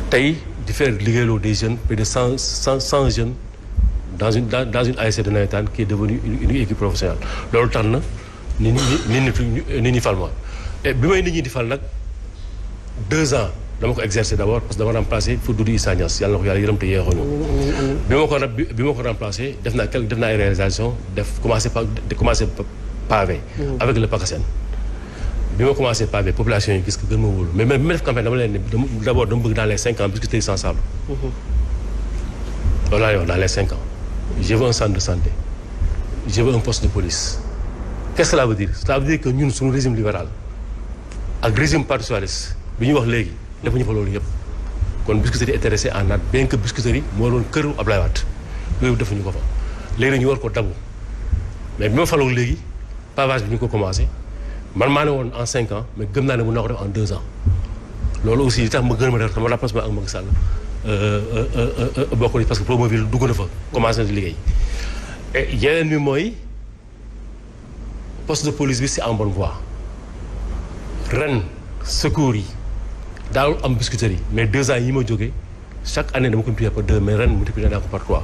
tey di faire liggéeyloo des jeunes près de 100 jeunes dans une ASC de nawetaan qui est devenue une équipe professionnelle loolu tax na nit ñi fal ma et bi may nit ñi di fal nag 2 ans dama ko exercer d'abord parce que dama remplacer fu Doudou Issa Niass yàlla na ko yàlla yërëm te yeexoñu bi ma ko remplacer def naa ay réalisation commencer pavé avec le PACASEN bi ma commencé pavé population yi gis ko gën ma wóolu mais bi ma def campagne dama leen ne d'abord dama bëgg dans les 5 ans Biscuiterie sans sable loolu laa wax dans les 5 ans je veux un centre de santé je veux un poste de police qu'est-ce que cela veut dire? Cela veut dire que ñun suñu régime libéral ak régime parti socialiste bi ñuy wax léegi defuñu fa loolu yëpp kon Biscuiterie intéressé en naat bien que Biscuiterie moo doon këru Ablaye Wade loolu defuñu ko fa léegi ñu war ko dabu mais bi ma faloo léegi pavage bi ñu ko commencé man maa ne woon en 5 ans mais gëm naa ne mën naa ko def en 2 ans loolu aussi li tax ma gën a def sama remplacement ak Macky Sall bokk parce que Promoville dugg na fa commencé na di liggéey et yeneen bi mooy poste de police bi c'est en bonne voie ren secours yi daawul am Biscuiterie mais 2 ans yi ma jógee chaque année dama ko multiplier par 2 mais ren multiplier naa ko par 3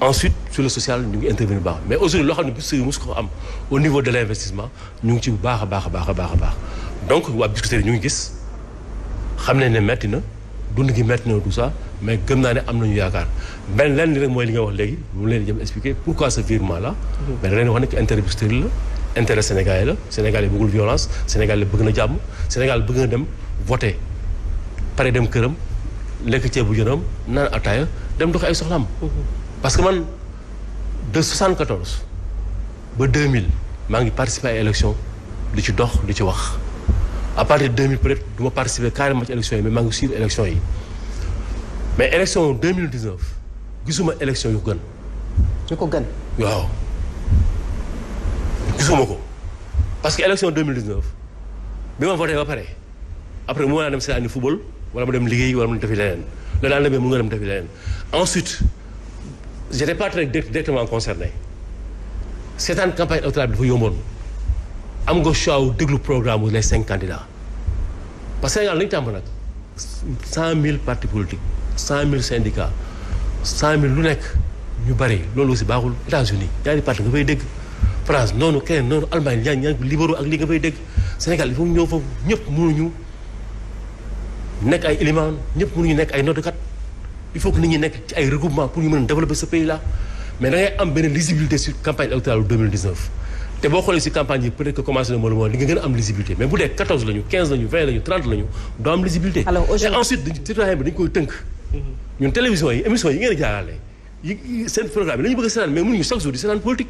ensuite sur le social ñu ngi intervenir baax mais aujourd'hui loo xam ne Biscuiterie mosu ko am au niveau de l'investissement ñu ngi ci bu baax a baax donc waa Biscuiterie ñu ngi gis xam nañ ne metti na dund gi metti na tout ça mais gëm naa ne am nañu yaakaar benn lenn li rek mooy li nga wax léegi mu leen jëm expliquer pourquoi ce virement là mais da leen wax ne que intérêt Biscuiterie la intérêt sénégalais la Sénégal yi bëggul violence Sénégal yi bëgg na jàmm Sénégal bëgg na dem voter pare dem këram lekk ceebu jënam naan ataaya dem doxi ay soxlaam parce que man de 74 ba 2000 maa ngi participer ay élections di ci dox di ci wax à partir de 2000 peut-être du ma participer carrément ci élections yi mais maa ngi suivre élections yi mais élection 2019 gisuma élection yu ko gën waaw gisuma ko parce que élection 2019 bi ma voté ba pare après mu naa dem seetaani football wala ma dem liggéey wala ma defi leneen le lendemain mu nga dem defi leneen ensuite j'étais pas très directement concerné seetaan campagne électorale bi dafa yomboon am nga choix wu déglu programme wu les 5 candidats parce que Sénégal lañu tàmm nag 100 000 partis politiques 100 000 syndicats 100 000 lu nekk ñu bari loolu aussi baaxul États-Unis ñaari parti nga fay dégg France noonu keneen noonu Allemagne ñaan libéraux ak li nga fay dégg Sénégal il faut ñëw foofu ñëpp mënuñu nekk ay éléments ñëpp mënuñu nekk ay notekat il faut que nit ñi nekk ci ay regroupement pour ñu mën a développer ce pays là mais da ngay am benn lisibilité sur campagne électorale 2019 te boo xoolee si campagne yi peut-être que commencé na moo li nga gën a am lisibilité mais bu dee 14 lañu 15 lañu 20 lañu 30 lañu doo am lisibilité. Alors et ensuite citoyen bi dañu koy tënk. ñun télévision yi émission yi ngeen a jaarale yi seen programme yi la ñu bëgg a seetaan mais mënuñu chaque jour di seetaan politique.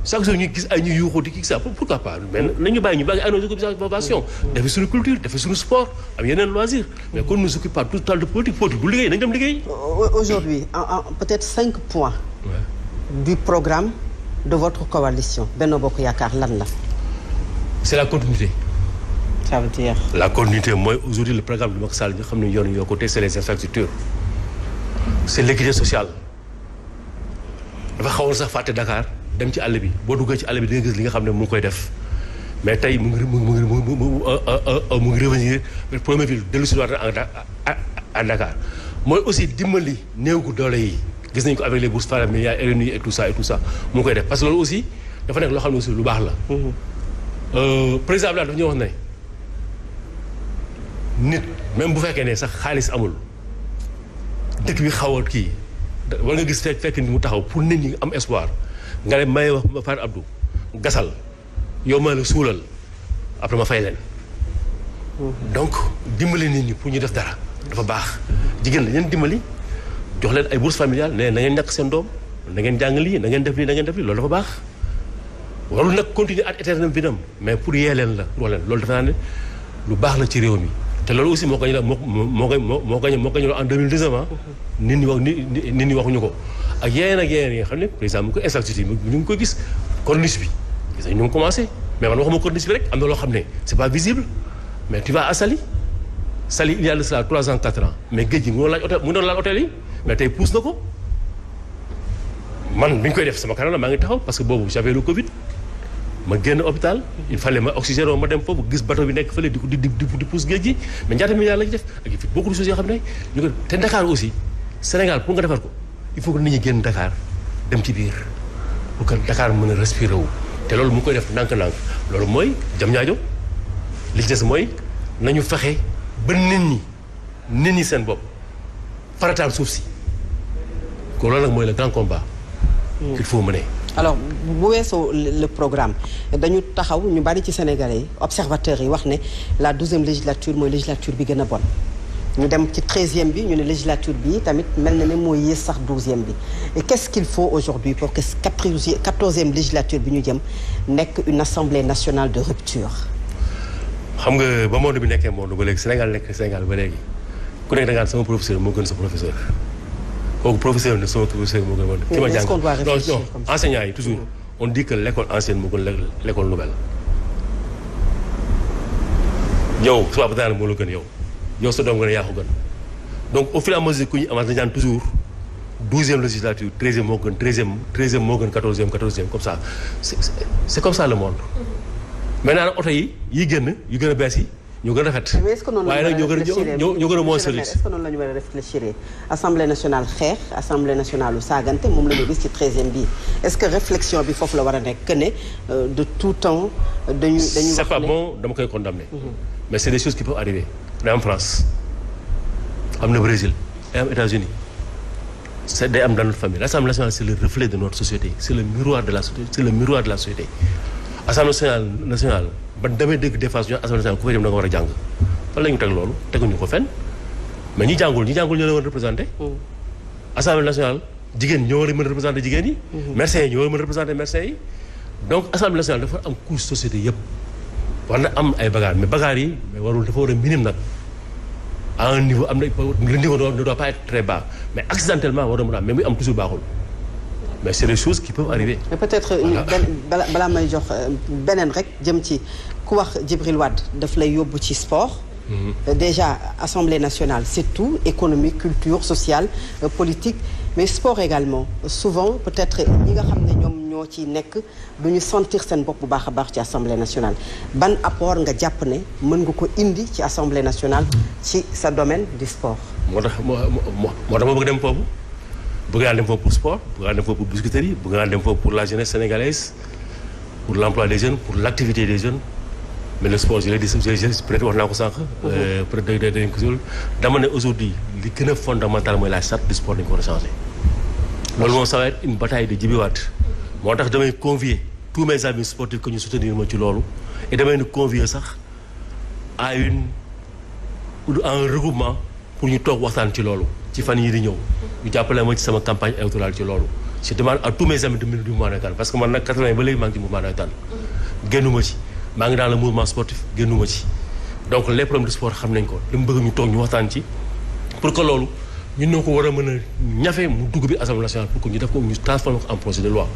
chaque jour ñu gis ay ñu yuuxu di kii ça pourquoi pas mais nañu bàyyi ñu bàyyi ay nos occupations defi suñu culture defi suñu sport am yeneen loisir mais qu'on ne nous occupe pas tout le temps de politique bu liggéey nañu dem liggéey. Aujourd'hui peut-être 5 points du programme de votre coalition Benno Bokk Yaakaar lan la. C'est la continuité. Ça veut dire. La continuité mooy aujourd'hui le programme de Macky Sall nga xam ne yoon yoo côté c'est les infrastructures c'est l'équité sociale dafa xawoon sax fàtte Dakar dem ci àll bi boo duggee ci àll bi di nga gis li nga xam ne mu ngi koy def mais tey mu ngi revenir première ville dellu si waat à Dakar mooy aussi dimbali néew gu doole yi gis nañu ko avec les bourses familiales RNU et tout ça mu ngi koy def parce que loolu aussi dafa nekk loo xam ne aussi lu baax la. président Abdoulaye dafa ñuy wax ne nit même bu fekkee ne sax xaalis amul dëkk bi xaw a kii war nga gis fekk ni mu taxaw pour nit ñi am espoir nga ne may wax ma Fatou Abdou gasal yow ma la suulal après ma fay leen. donc dimbali nit ñi pour ñu def dara dafa baax jigéen la ñeen dimbali jox leen ay bourses familiales ne na ngeen ñàkk seen doom na ngeen jàng lii na ngeen def lii na ngeen def lii loolu dafa baax. warul nag continuer ad éternam vidam mais pour yee leen la wax leen loolu dafa naa ne lu baax la ci réew mi te loolu aussi moo gañ la moo gañ en 2019 nit ñi waxuñu ko ak yeneen yi nga xam ne par exemple mu ko infrastructure yi ñu ngi koy gis corniche bi gis nañ ñu ngi commencé mais man waxuma corniche bi rek am na loo xam ne c'est pas visible mais tu vas à Saly il y a de cela 3 ans 4 ans mais géej gi mu doon laal hôtel yi mais tey pousse na ko man bi ñu koy def sama kanam la maa ngi taxaw parce que boobu j'avais le Covid ma génn hôpital il fallait ma oxygène ma dem foofu gis bateau bi nekk fële di pousse géej gi mais ñaata milliards la ci def ak il faut beaucoup de choses yoo xam ne ñu ko te Dakar aussi Sénégal pour nga defar ko il faut que nit ñi génn Dakar dem ci biir pour que Dakar mën a respirer wu te loolu mu ngi koy def ndànk-ndànk loolu mooy Diamniadio li ci des mooy nañu fexe ba nit ñi seen bopp farataal suuf si ko loolu nag mooy le grand combat qu'il faut mener. alors bu weesoo le programme dañu taxaw ñu bari ci Sénégalais yi observateurs yi wax ne la 12e législature mooy législature bi gën a bon ñu dem ci 13e bi ñu ne législature bi tamit mel na ne mooy yées sax 12e bi et qu'est-ce qu'il faut aujourd'hui pour que 14e législature bi ñu jëm nekk une assemblée nationale de rupture. xam nga ba monde bi nekkee monde ba léegi Sénégal nekk Sénégal ba léegi ku nekk da ngaa sama professeur moo gën sa professeur kooku professeur ne sama professeur moo gën a. ki ma jàng non enseignants yi toujours on dit que l'école ancienne moo gën l'école nouvelle. yow suba ba daanaka moo la gën yow sa doom nga ne yaa ko gën donc au fur et à mesure ku ñu avance dañu naan toujours 12e législature 13e moo gën 13e moo gën 14e comme ça c'est comme ça le monde. maintenant nag oto yi génn yu gën a bees yi ñoo gën a rafet. mais est-ce que noonu la ñu war a réfléchir ñoo gën a moins service. est-ce que noonu la ñu war a réfléchir assemblée nationale xeex assemblée nationale u saagante moom la ñu gis ci 13e bi est-ce que réflexion bi foofu la war a nekk que ne de tout temps dañu c'est pas bon dama koy condamner. mais c'est des choses qui peuvent arriver. day am France am na Brésil day am États-Unis c'est day am dans notre famille l'Assemblée nationale c'est le reflet de notre société c'est le miroir de la société Assemblée nationale ba damay dégg des fois ñu Assemblée nationale ku fay dem da nga war a jàng fan la ñu teg loolu teguñu ko fenn mais ñi jàngul ñoo la war a représenter. Assemblée nationale jigéen ñoo war a mën a représenter jigéen yi. médecins yi ñoo war a mën a représenter médecins yi donc Assemblée nationale dafa am couche société yëpp war na am ay bagages mais bagages yi mais warul dafa war a minime nag à un niveau am na le niveau ne doit pas être très bas mais accidentellement war na mën a am mais muy am toujours baaxul. mais c'est des choses qui peuvent arriver. mais peut-être balaa may jox beneen rek jëm ci ku wax Djibril Wade daf lay yóbbu ci sport. Déjà Assemblée nationale c'est tout économique culture sociale politique mais sport également souvent peut-être ñi nga xam ne ñoom ñoo ci nekk du ñu sentir seen bopp bu baax a baax ci Assemblée nationale ban apport nga jàpp ne mën nga ko indi ci Assemblée nationale ci sa domaine du sport. moo tax ma bëgg dem foofu. bëgg naa dem foofu pour sport bëgg naa dem foofu pour biscuiterie bëgg naa dem foofu pour la jeunesse sénégalaise pour l'emploi des jeunes pour l'activité des jeunes mais le sport je l'ai dit peut-être wax naa ko sànq. peut-être dañ ko suul dama ne aujourd'hui li gën a fondamental mooy la charte du sport dañ ko war a changer. loolu moom ça va être une bataille de Djibi Wade moo tax damay convier tous mes amis sportifs que ñu soutenir ma ci loolu et damay convier sax à un regroupement pour ñu toog waxtaan ci loolu. ci fan yii di ñëw ñu jàppale ma ci sama campagne électorale ci loolu je demande à tous mes amis du mouvement navétane parce que man nag 80 ba léegi maa ngi ci mouvement navétane génnuma ci maa ngi dans le mouvement sportif génnuma ci donc les problèmes de sport xam nañ ko li mu bëgg ñu toog ñu waxtaan ci pour que loolu ñun ñoo ko war a mën a ñafe mu dugg bi Assemblée nationale pour que ñu def ko ñu transformer ko en projet de loi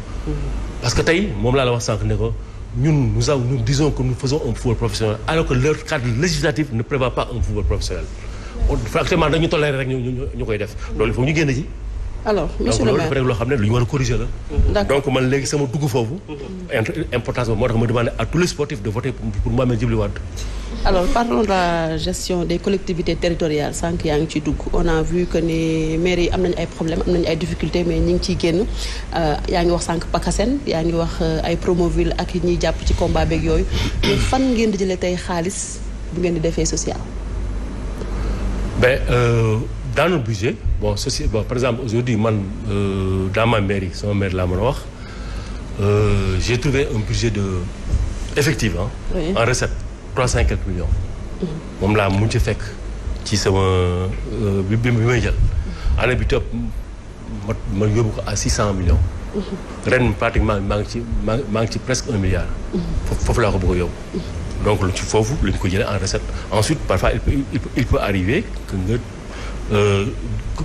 parce que tey moom laa la wax sànq ne ko ñun nous disons que nous faisons un football professionnel alors que leur cadre législatif ne prévoit pas un football professionnel actuellement dañu toléré rek ñu koy def loolu il faut ñu génn ci. alors monsieur le maire donc loolu loo xam ne lu ñu war a corriger la. donc man léegi sama dugg foofu. importance boobu moo tax ma demandé à tous les sportifs de voter pour Mohamed Djibril Wade. alors parlons de la gestion des collectivités territoriales sànq yaa ngi ciy dugg on a vu que ni maires yi am nañu ay problèmes am nañu ay difficultés mais ñi ngi ciy génn yaa ngi wax sànq PACASEN yaa ngi wax ay Promoville ak ñiy jàpp ci combat beeg yooyu mais fan ngeen di jëlee tey xaalis bu ngeen di defee social. Ben, dans notre budget, bon, par exemple, aujourd'hui, dans ma mairie, sama maire la mën a wax, j'ai trouvé un budget effectif oui. En recette 300 et quelques millions. moom laa mujj fekk ci sama bi may jël. année bi topp ma yóbbu ko à 600 millions. ren pratiquement maa ngi ci presque 1 milliard. foofu laa ko bëgg a yóbbu. donc ci foofu la ñu ko jëlee en recette ensuite parfois il peut arriver que nga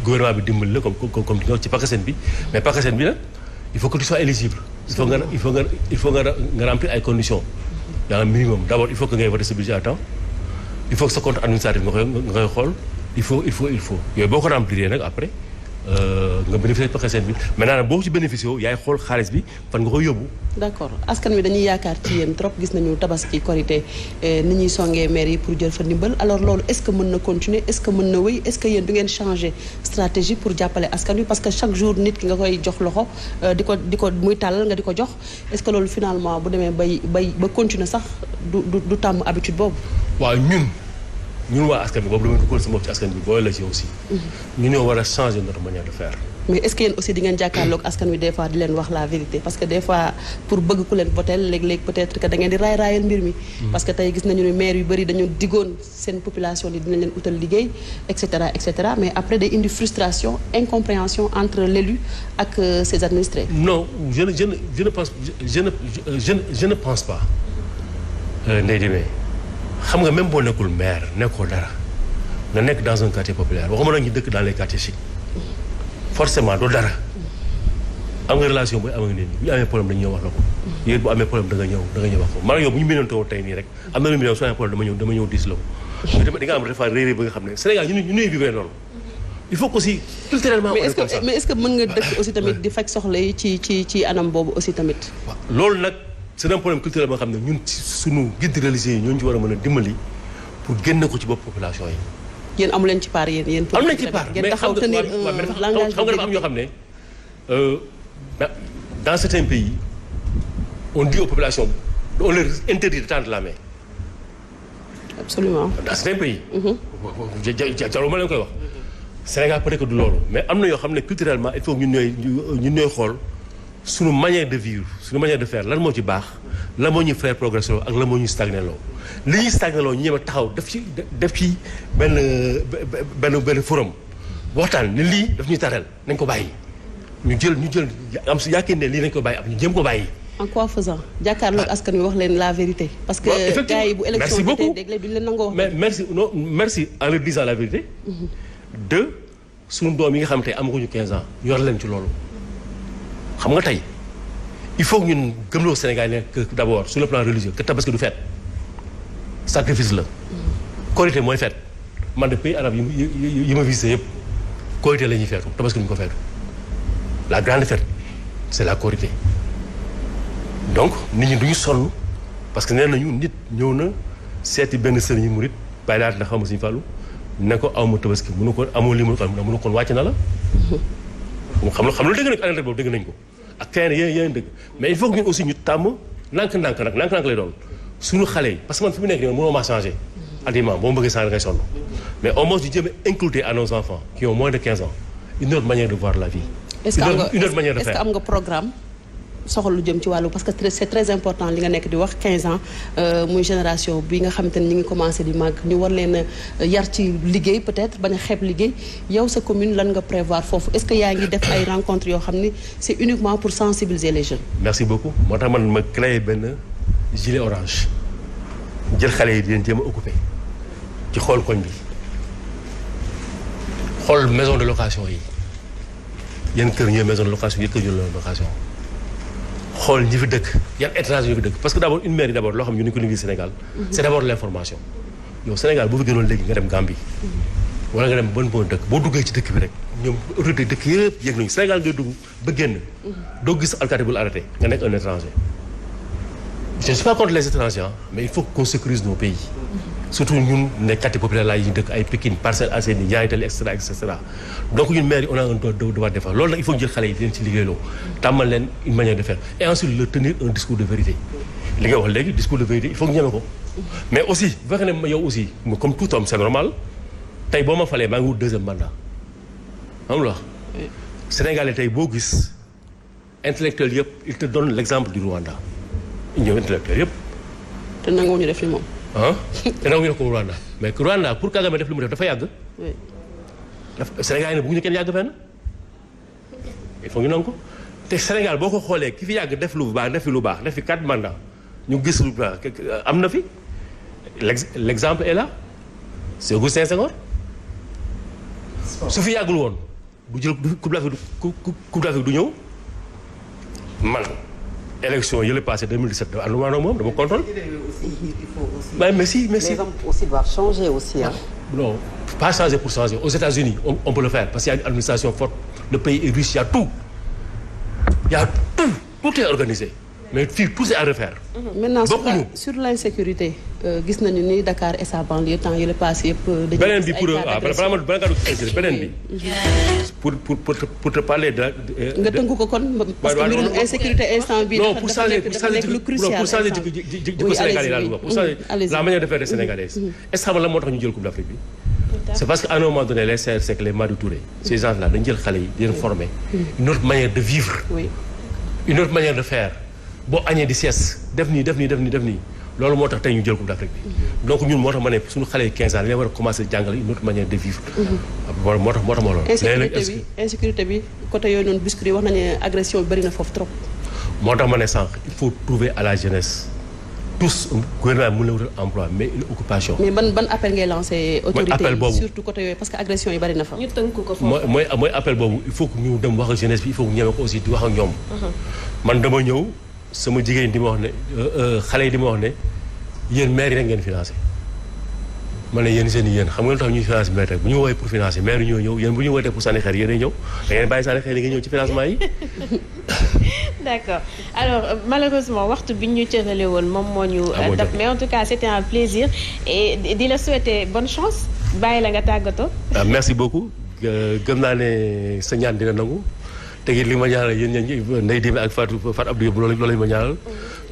gouvernement bi dimbali la comme ci PACASEN bi mais PACASEN bi nag il faut que tu sois éligible. il faut nga remplir ay conditions. dans le minimum d'abord il faut que ngay voter sa budget à temps il faut que sa compte administratif nga koy xool il faut yooyu boo ko remplir nag après nga bénéficier PACASEN bi maintenant nag boo ci bénéficié yaay xool xaalis bi fan nga koy yóbbu. d'accord askan wi dañuy yaakaar ci yéen trop gis nañu tabaski korité ni ñuy songee maire yi pour jël fa ndimbal alors loolu est-ce que mën na continuer est-ce que mën na wéy est-ce que yéen du ngeen changer stratégie pour jàppale askan wi parce que chaque jour nit ki nga koy jox loxo di ko muy tàllal nga di ko jox est-ce que loolu finalement bu demee ba continuer sax du tàmm habitude boobu. waaw ñun waa askan bi boobu damay dugal sa bopp ci askan bi booy la ci aussi. ñu ñoo war a changer notre manière de faire. mais est-ce que yéen aussi di ngeen jàkkaarloog askan wi des fois di leen wax la vérité parce que des fois pour bëgg ku leen voter léeg-léeg peut-être que da ngeen di raayal mbir mi. parce que tey gis nañu ne maire yu bëri dañu diggoon seen population yi dinañ leen utal liggéey et cetera mais après day indi frustration incompréhension entre l'élu ak ses administrés. non je ne pense pas Ndeye Diagne xam nga même boo nekkul maire nekkoo dara nga nekk dans un quartier populaire waxuma la ñu dëkk dans les quartiers chics forcément doo dara am nga relation booy am nga nit ñi bu ñu amee problème dañu ñëw wax la ko yéen bu amee problème da nga ñëw wax ko man yow bu ñu mënoon taw tey nii rek am na lu mu ñëw soo amee problème dama ñëw diis la ko di nga am des fois réeré ba nga xam ne Sénégal ñu ñuy vivre noonu il faut que aussi culturellement mais est-ce que mën nga dëkk aussi tamit di faj soxla yi ci anam boobu aussi tamit. waaw loolu nag c'est un problème culturel boo xam ne ñun ci suñu guide religieux yi ñooñu ci war a mën a dimbali pour génne ko ci bopp population yi. yéen amu leen ci part yéen. am nañ ci part ngeen taxaw tenir langage xam nga dafa am ñoo xam ne dans certains pays on dit aux populations on leur interdit de tendre la main. absolument dans certains pays. jarul ma leen koy wax. Sénégal peut-être que du loolu mais am na yoo xam ne culturellement il faut ñun ñooy xool suñu manière de vivre suñu manière de faire lan moo ci baax lan moo ñuy faire progresser loo ak lan moo ñuy stagner loo li ñuy stagner loo ñu ñeme taxaw def ci benn forum waxtaan ne lii daf ñuy tareel nañ ko bàyyi ñu jël am su yaakaar ne lii nañ ko bàyyi am ñu jéem ko bàyyi. en quoi faisant jàkkaarloog askan wi wax leen la vérité. parce que gars yi bu élection bi tey dégg duñ leen nangoo wax. mais merci en leur disant la vérité. de suñu doom yi nga xam ne tey amaguñu 15 ans yor leen ci loolu. xam nga tey il faut que ñun gëmloo Sénégal ne que d'abord sur le plan religieux que tabaski du fête sacrifice la. korité mooy fête man de pays arabe yi ma visité yëpp korité la ñuy feetu tabaski duñu ko feetu la grande fête c'est la korité donc nit ñi duñu sonn parce que nee nañu nit ñëw na seeti benn sëriñ murit bàyyi laata na xam nga Sëriñ Fallu ne ko awma tabaski mënu ko amoo li mënu ko wàcc na la. xam lu dégg nañ ko anecdote boobu dégg nañ ko ak keneen yeneen dëgg mais il faut que ñun aussi ñu tàmm nànk-nànk lay doon suñu xale yi parce que man fi mu nekk nii mënoo maa changer adiment boo ma bëggee changer ngay sonn mais au moins ñu jéem a inculquer à nos enfants qui ont moins de 15 ans une autre manière de voir la vie. une autre manière de faire. est-ce que am nga programme soxal lu jëm ci wàllu parce que c'est très important li nga nekk di wax 15 ans muy génération bi nga xamante ne ñu ngi commencé di màgg ñu war leen a yar ci liggéey peut-être bañ a xeeb liggéey yow sa commune lan nga prévoir foofu est-ce que yaa ngi def ay rencontres yoo xam ni c'est uniquement pour sensibiliser les jeunes. merci beaucoup moo tax man ma créé benn gilet orange jël xale yi di leen jéem a occupé ci xool koñ bi xool maison de location yi yenn kër ñooy maison de location yi kër ñu location. xool ñi fi dëkk yan étranger ñi fi dëkk parce que d'abord une mairie d'abord loo xam ne ñu ko liggéey Sénégal c'est d'abord l'information yow Sénégal bu fi gënoon léegi nga dem Gambie wala nga dem bon dëkk boo duggee ci dëkk bi rek ñoom autorité dëkk yëpp yëg nañu Sénégal ngay dugg ba génn doo gis alkaati bu la arrêté nga nekk un étranger je ne suis pas contre les étrangers mais il faut qu'on sécurise nos pays surtout ñun ne quartier populaire laa yi ñu dëkk ay Pikine Parcelles Assainies Niayes Tally et cetera donc ñun maire yi on a un devoir de faire loolu nag il faut ñu jël xale yi di leen ci liggéeyloo tàmmal leen une manière de faire et ensuite leur tenir un discours de vérité li nga wax léegi discours de vérité il faut que ñeme ko mais aussi bu fekkee ne yow aussi comme tout homme c'est normal tey boo ma falee maa ngi wut deuxième mandat xam nga Sénégalais tey boo gis intellectuel yëpp il te donne l'exemple du Rwanda ñëw intellectuel yëpp te nangoo ñu def ni moom te nag ñu def ko Rwanda mais Rwanda pour Kagame def li mu def dafa yàgg. Sénégal yi ne bëgguñu kenn yàgg fenn il faut ñu nangu ko te Sénégal boo ko xoolee ki fi yàgg def lu baax def fi lu baax def fi 4 mandats ñu gis lu baax am na fi l'exemple est là c'est Augustin Senghor su fi yàggul woon du jël coupe d'Afrique du ñëw man. élection yële passé 2017 ànduma ak moom dama contrôle. il faut aussi. mais si. les hommes aussi doivent changer aussi non pas changer pour changer. Aux États-Unis on peut le faire parce qu'il y a une administration forte, le pays est riche, il y a tout. Tout est organisé. Mais fii tout est à refaire. Maintenant sur l'insécurité gis nañu ni Dakar et sa banlieue temps yële passé yëpp. beneen bi pour te parler de. nga tënk ko kon. parce que mbirum insécurité instant bii. non pour changer lu crucial pour changer jikko Sénégalais laa wax pour changer la manière de faire des Sénégalais. est-ce que xam nga lan moo tax ñu jël Coupe d'Afrique bi. c'est parce qu'à un moment donné les CRC les Madi Touré ces gens-là dañu jël xale yi di leen former une autre manière de vivre. une autre manière de faire. boo añee di sieste def nii loolu moo tax tey ñu jël Coupe d'Afrique bi. donc ñun moo tax ma ne suñu xale yi 15 ans dañu war a commencer jàngale une autre manière de vivre. moo tax ma loolu. insécurité bi côté yooyu noonu Biscuit wax nañu ne agression bi bëri na foofu trop. moo tax ma ne sànq il faut trouver à la jeunesse tous gouvernement mën na wutal emploi mais une occupation. mais ban appel ngay lancer autorité appel boobu surtout côté yooyu parce que agression yi bëri na fa. ñu tënk ko foofu mooy appel boobu il faut que ñu dem wax ak jeunesse bi il faut que ñu ñeme ko aussi di wax ak ñoom. man dama ñëw. sama jigéen di ma wax ne xale yi di ma wax ne yéen maire yi rek ngeen financé ma ne yéen seen yéen xam nga lu tax ñuy financé maire rek bu ñu woowee pour financer maire yi ñoo ñëw yéen bu ñu wootee pour sànni xeer yéen a ñëw da ngeen bàyyi sànni xeer yi nga ñëw ci financement yi. d'accord alors malheureusement waxtu bi ñu cërale woon moom moo ñu dab mais en tout cas c'était un plaisir et di la souhaiter bonne chance bàyyi la nga tàggatoo. merci beaucoup gëm naa ne sa ñaan dina nangu. te li ma ñaanal yéen ñi Ndeye Diagne ak Fatou Abdou yëpp loolu lañu ma ñaanal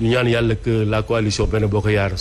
ñu ñaan yàlla que la coalition Benno Bokk Yaakaar